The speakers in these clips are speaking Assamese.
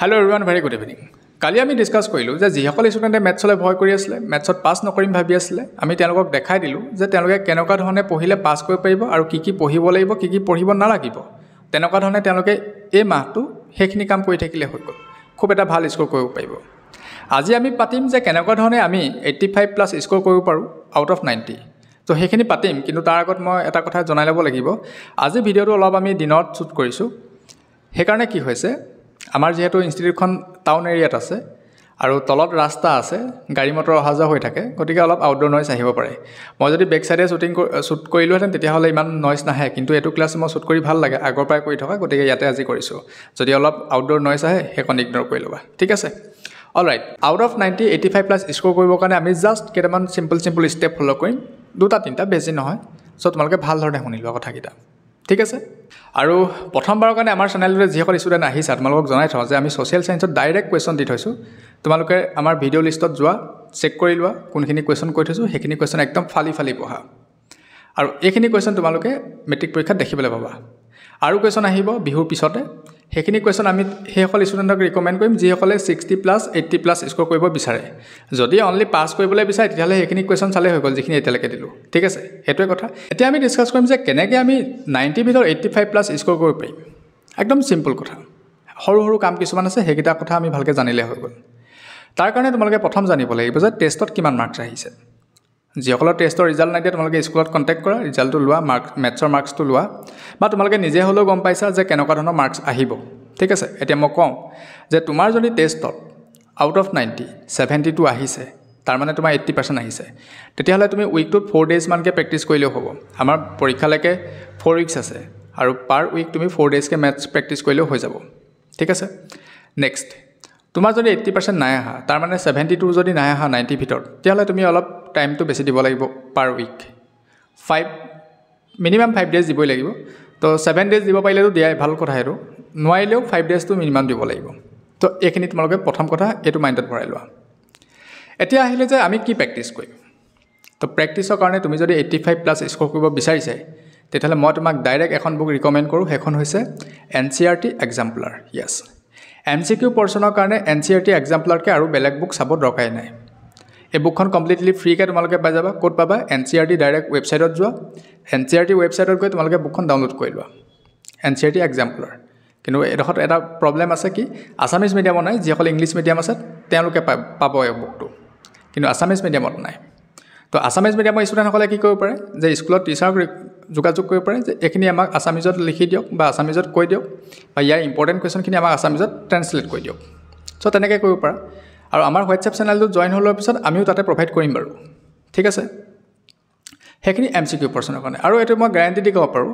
Hello everyone, very good evening. কালি আমি ডিসকাস কৰিলো যে যিসকল ষ্টুডেণ্টে মেথছলৈ ভয় কৰি আছিল মেথছত পাছ নকৰিম ভাবি আছিল আমি তেওঁলোকক দেখাই দিলো যে তেওঁলোকে কেনেকুৱা ধৰণে পঢ়িলে পাছ কৰিব পাৰিব আৰু কি পঢ়িব লাগিব কি পঢ়িব নালাগিব তেনেকুৱা ধৰণে তেওঁলোকে এই মাহটো হেখিনি কাম কৰি থাকিলে হৈ গ'ল খুব এটা ভাল স্কোৰ কৰিব পাৰিব আজি আমি পাতিম যে কেনেকুৱা ধৰণে আমি 85 প্লাস স্কোৰ কৰিব পাৰো আউট অফ 90 তো হেখিনি পাতিম কিন্তু তাৰ আগত মই এটা কথা জনাই ল'ব লাগিব আজি ভিডিওটো অলপ আমি দিনত শুট কৰিছো হেকাৰণে কি হৈছে আমাৰ যেহেতু ইনষ্টিটিউটখন টাউন এৰিয়াত আছে আৰু তলত ৰাস্তা আছে গাড়ী মটৰ অহা যোৱা হৈ থাকে গতিকে অলপ আউটডোৰ নয়েজ আহিব পাৰে মই যদি বেক সাইডে শুট কৰিলোহেঁতেন তেতিয়া হলে ইমান নয়েজ নাহে কিন্তু এটো ক্লাছ মই শুট কৰি ভাল লাগে আগৰ পৰাই কৰি থকা গতিকে ইয়াতে আজি কৰিছো যদি অলপ আউটডোৰ নয়েজ আহে হেকন ইগনোৰ কৰি লবা ঠিক আছে alright out of 90 85 plus score কৰিব কাৰণে আমি জাস্ট কেটামান সিম্পল স্টেপ ফলো কৰিম দুটা তিনটা বেছি নহয় সো তোমালোকে ভাল ধৰণে শুনি লোৱা কথাকিটা ঠিক আছে আৰু প্ৰথমবাৰৰ কাৰণে আমাৰ চেনেলটোতে যিসকল ষ্টুডেণ্ট আহিছে তোমালোকক জনাই থওঁ যে আমি সোশ্যাল সায়েন্সত ডাইৰেক্ট কোৱেশ্চন দি থৈছো তোমালোকে আমাৰ ভিডিও লিষ্টত যোৱা চেক কৰি লোৱা কোনখিনি কোৱেশ্চন কৈ থৈছো হেখিনি কোৱেশ্চন একদম ফালি পঢ়া আৰু এইখিনি কোৱেশ্চন তোমালোকে মেট্ৰিক পৰীক্ষাত দেখিবলৈ পাবা আৰু কোৱেশ্চন আহিব বিহুৰ পিছতে হেখিনি কোৱেশ্চন আমি হেসকল ষ্টুডেণ্টক ৰিকমেন্ড কৰিম যিসকলে 60 প্লাস 80 প্লাস স্কোৰ কৰিব বিচাৰে যদি অনলি পাস কৰিবলৈ বিচাৰে তেতিয়াহলে হেখিনি কোৱেশ্চন চালে হৈ গ'ল যিখিনি এতিয়ালৈকে দিলো ঠিক আছে এটোই কথা এতিয়া আমি ডিসকাস কৰিম যে কেনেকৈ আমি 90 ভিতৰ 85 প্লাস স্কোৰ কৰিব পাৰিম একদম সিম্পল কথা সৰু কাম কিছুমান আছে হেকিটা কথা আমি ভালকে জানিলে হৈ গ'ল তাৰ কাৰণে তোমালোকে প্ৰথম জানিব লাগিব যে টেষ্টত কিমান মাৰ্কছ আহিছে যিসকলৰ টেষ্টৰ ৰিজাল্ট নাই দিয়া তোমালোকে স্কুলত কন্টাক্ট কৰা ৰিজাল্টটো লোৱা মেথছৰ মাৰ্কছটো লোৱা বা তোমালোকে নিজে হলেও গম পাইছা যে কেনেকুৱা ধৰণৰ মাৰ্কছ আহিব ঠিক আছে এতিয়া মই কম যে তোমাৰ যদি টেষ্টত আউট অফ 90 72 আহিছে তাৰ মানে তোমাৰ 80% আহিছে তেতিয়াহলে তুমি উইকটোত 4 ডেজ মানকে প্ৰেক্টিছ কৰিলেও হ'ব আমাৰ পৰীক্ষালৈকে 4 উইকছ আছে আৰু পাৰ উইক তুমি 4 ডেজ কে মেথছ প্ৰেক্টিছ কৰিলেও হৈ যাব ঠিক আছে নেক্সট তোমাৰ যদি 80% নাই আহা তাৰ মানে 72 যদি নাই আহা 90 ভিতৰত তেতিয়াহলে তুমি অলপ টাইমটো বেছি দিব লাগিব পাৰ উইক 5 মিনিমাম 5 ডেজ দিবই লাগিব তো 7 ডেজ দিব পাৰিলেতো দিয়াই ভাল কথা হেৰু নোৱাৰিলেও 5 ডেজ তো মিনিমাম দিব লাগিব তো এইখিনি তোমালোকে প্ৰথম কথা এটো মাইন্ডত ভৰাই লোৱা এতিয়া আহিলে যে আমি কি প্ৰেক্টিছ কৰিম তো প্ৰেক্টিছৰ কাৰণে তুমি যদি 85 প্লাস স্কোৰ কৰিব বিচাৰিছে তেতিয়াহলে মই তোমাক ডাইৰেক্ট এখন বুক ৰিকমেন্ড কৰো হেখন হৈছে NCERT এক্সাম্পলাৰ yes MCQ পৰ্চনৰ কাৰণে NCERT এক্সাম্পলাৰকে আৰু বেলেগ বুক চাব দৰকাৰ নাই এই বুকখন কমপ্লিটলি ফ্ৰী কে তোমালোকে পাই যাবা কোড পাবা NCERT ডাইৰেক্ট ৱেবছাইটত যোৱা NCERT ৱেবছাইটত গৈ তোমালোকে বুকখন ডাউনলোড কৰি লোৱা NCERT এক্সাম্পলাৰ কিন্তু এডখত এটা প্ৰবলেম আছে কি আসামিজ মিডিয়াম নাই যিসকল ইংলিশ মিডিয়াম আছে তেওঁলোকে পাব এই বুকটো কিন্তু আসামিজ মিডিয়ামত নাই তো আসামিজ মিডিয়ামৰ ষ্টুডেণ্টসকলে কি কৰিব পাৰে যে স্কুলত টিচাৰক যোগাযোগ কৰিব পাৰে যে এখিনি আমাক আসামিজত লিখি দিয়ক বা আসামিজত কৈ দিয়ক বা ইয়াৰ ইম্পৰ্টেন্ট কোৱেশ্চনখিনি আমাক আসামিজত ট্ৰান্সলেট কৰি দিয়ক সো তেনেকৈ কৰিব পাৰা আৰু আমাৰ হোৱাটছএপ চেনেলটো জয়েন হোৱাৰ পিছত আমিও তাতে প্ৰভাইড কৰিম বাৰু ঠিক আছে হেখিনি MCQ পৰ্চনৰ কাৰণে আৰু এটো মই গ্যাৰান্টি দি ক'ব পাৰো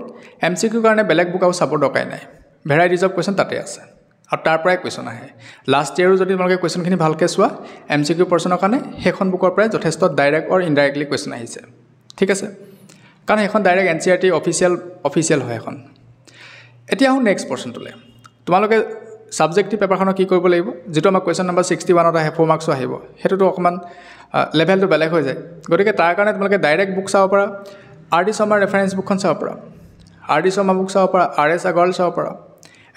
MCQ কাৰণে বেলেগ বুক আৰু চাব দৰকাৰ নাই ভেৰাইটিজ অফ কোৱেশ্চন তাতে আছে আৰু তাৰ পৰাই কোৱেশ্চন আহে লাষ্ট ইয়াৰো যদি তোমালোকে কোৱেশ্চনখিনি ভালকে চোৱা MCQ পৰ্চনৰ কাৰণে হেখন বুকৰ পৰাই যথেষ্ট ডাইৰেক্ট অৰ ইনডাইৰেক্টলি কোৱেশ্চন আহিছে ঠিক আছে কাৰণ হেখন ডাইৰেক্ট NCERT অফিচিয়েল হয় এখন এতিয়া আহো নেক্সট পৰ্চনটোলে তোমালোকে সাবজেক্টিভ পেপাৰখনৰ কি কৰিব লাগিব যেটো আমাৰ কোৱেশ্চন নম্বৰ 61 ত আহে 4 মাৰ্কছ আহিব হেতুটো অকমান লেভেলটো বেলেগ হৈ যায় গতিকে তাৰ কাৰণে তোমালোকে ডাইৰেক্ট বুক চাব পাৰা RD শৰ্মা ৰেফাৰেন্স বুকখন চাব পাৰা RD শৰ্মা বুক চাব পাৰা RS আগৰৱাল চাব পাৰা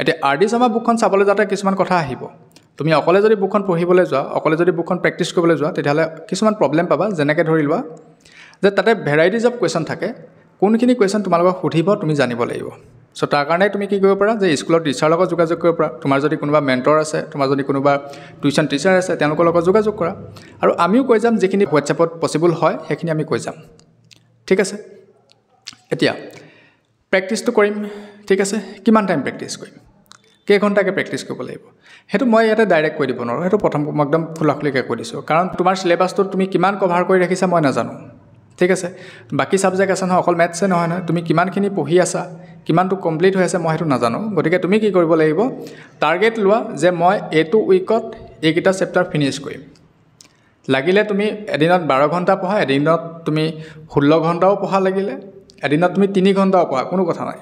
এতিয়া RD শৰ্মা বুকখন চাবলৈ যাতে কিছুমান কথা আহিব তুমি অকলে যদি বুকখন পঢ়িবলৈ যোৱা অকলে যদি বুকখন প্ৰেক্টিছ কৰিবলৈ যোৱা তেতিয়াহলে কিছুমান প্ৰবলেম পাবা যেনেকৈ ধৰি লোৱা যে তাতে ভেৰাইটিজ অফ কোৱেশ্চন থাকে কোনখিনি কোৱেশ্চন তোমালোকক সুধিব তুমি জানিব লাগিব সো তাৰ কাৰণে তুমি কি কৰিব পাৰা যে স্কুলত টিচাৰৰ লগত যোগাযোগ কৰিব পাৰা তোমাৰ যদি কোনোবা মেন্টৰ আছে তোমাৰ যদি কোনোবা টিউচন টিচাৰ আছে তেওঁলোকৰ লগত যোগাযোগ কৰা আৰু আমিও কৈ যাম যেখিনি হোৱাটছএপত পসিবল হয় হেখিনি আমি কৈ যাম ঠিক আছে এতিয়া প্ৰেক্টিছটো কৰিম ঠিক আছে কিমান টাইম প্ৰেক্টিছ কৰিম কেই ঘণ্টাকে প্ৰেক্টিছ কৰিব লাগিব হেতু মই ইয়াতে ডাইৰেক্ট কৈ দিব নোৱাৰো হেতু প্ৰথম একদম খুলাখুলিকে কৈ দিছো কাৰণ তোমাৰ সিলেবাসটো তুমি কিমান কভাৰ কৰি ৰাখিছা মই নাজানো ঠিক আছে বাকি সাবজেক্ট আছে নহয় অকল মেথছে নহয় তুমি কিমানখিনি পঢ়ি আছা কিমানটো কমপ্লিট হৈ আছে মই হেতু নাজানো গতিকে তুমি কি কৰিব লাগিব টাৰ্গেট লোৱা যে মই এটো উইকত এইকিটা চেপ্টাৰ ফিনিশ কৰিম লাগিলে তুমি এদিনত 12 ঘণ্টা পঢ়া এদিনত তুমি 16 ঘণ্টাও পঢ়া লাগিলে এদিনত তুমি 3 ঘণ্টাও পঢ়া কোনো কথা নাই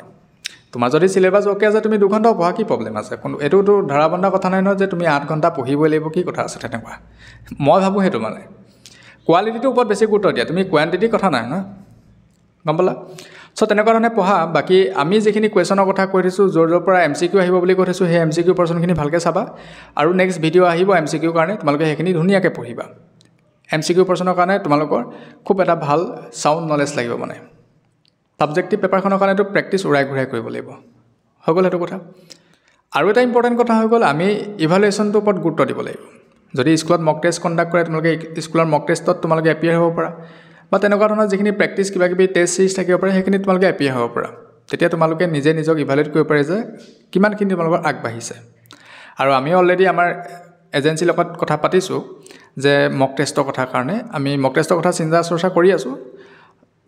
তোমাৰ যদি সিলেবাস ওকে আছে তুমি 2 ঘণ্টাও পঢ়া কি প্ৰবলেম আছে কোনো এটোটো ধাৰাবন্ধা কথা নাই ন যে তুমি 8 ঘণ্টা পঢ়িবই লাগিব কি কথা আছে তেনেকুৱা মই ভাবো হেতু মানে কোৱালিটিটোৰ ওপৰত বেছি গুৰুত্ব দিয়া তুমি কোৱান্টিটি কথা নাই ন গম পালা সো তেনেকুৱা ধৰণে পঢ়া বাকি আমি যিখিনি কুৱেশ্যনৰ কথা কৈ থৈছোঁ য'ৰ পৰা MCQ আহিব বুলি কৈ থৈছোঁ সেই MCQ পৰ্চনখিনি ভালকৈ চাবা আৰু নেক্সট ভিডিঅ' আহিব MCQ কাৰণে তোমালোকে সেইখিনি ধুনীয়াকৈ পঢ়িবা MCQ পৰ্চনৰ কাৰণে তোমালোকৰ খুব এটা ভাল সাউণ্ড নলেজ লাগিব মানে সাবজেক্টিভ পেপাৰখনৰ কাৰণেতো প্ৰেক্টিছ উৰাই ঘূৰাই কৰিব লাগিব হৈ গ'ল সেইটো কথা আৰু এটা ইম্পৰ্টেণ্ট কথা হৈ গ'ল আমি ইভালুৱেশ্যনটোৰ ওপৰত গুৰুত্ব দিব লাগিব যদি স্কুলত মক টেষ্ট কণ্ডাক্ট কৰে তোমালোকে স্কুলৰ মক টেষ্টত তোমালোকে এপিয়াৰ হ'ব পাৰা বা তেনেকুৱা ধৰণৰ যিখিনি প্ৰেক্টিছ কিবা কিবি টেষ্ট চিৰিজ থাকিব পাৰে সেইখিনি তোমালোকে এপিয়াৰ হ'ব পাৰা তেতিয়া তোমালোকে নিজে নিজক ইভালুৱেট কৰিব পাৰে যে কিমানখিনি তোমালোকৰ আগবাঢ়িছে আৰু আমি অলৰেডি আমাৰ এজেঞ্চিৰ লগত কথা পাতিছোঁ যে মক টেষ্টৰ কথাৰ কাৰণে আমি মক টেষ্টৰ কথা চিন্তা চৰ্চা কৰি আছোঁ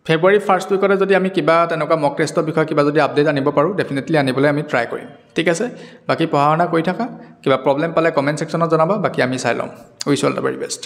ফেব্ৰুৱাৰী ফাৰ্ষ্ট উইকতে যদি আমি কিবা তেনেকুৱা মক টেষ্টৰ বিষয়ে কিবা যদি আপডেট আনিব পাৰোঁ ডেফিনেটলি আনিবলৈ আমি ট্ৰাই কৰিম ঠিক আছে বাকী পঢ়া শুনা কৰি থাকা কিবা প্ৰব্লেম পালে কমেণ্ট ছেকশ্যনত জনাবা বাকী আমি চাই ল'ম wish all the very best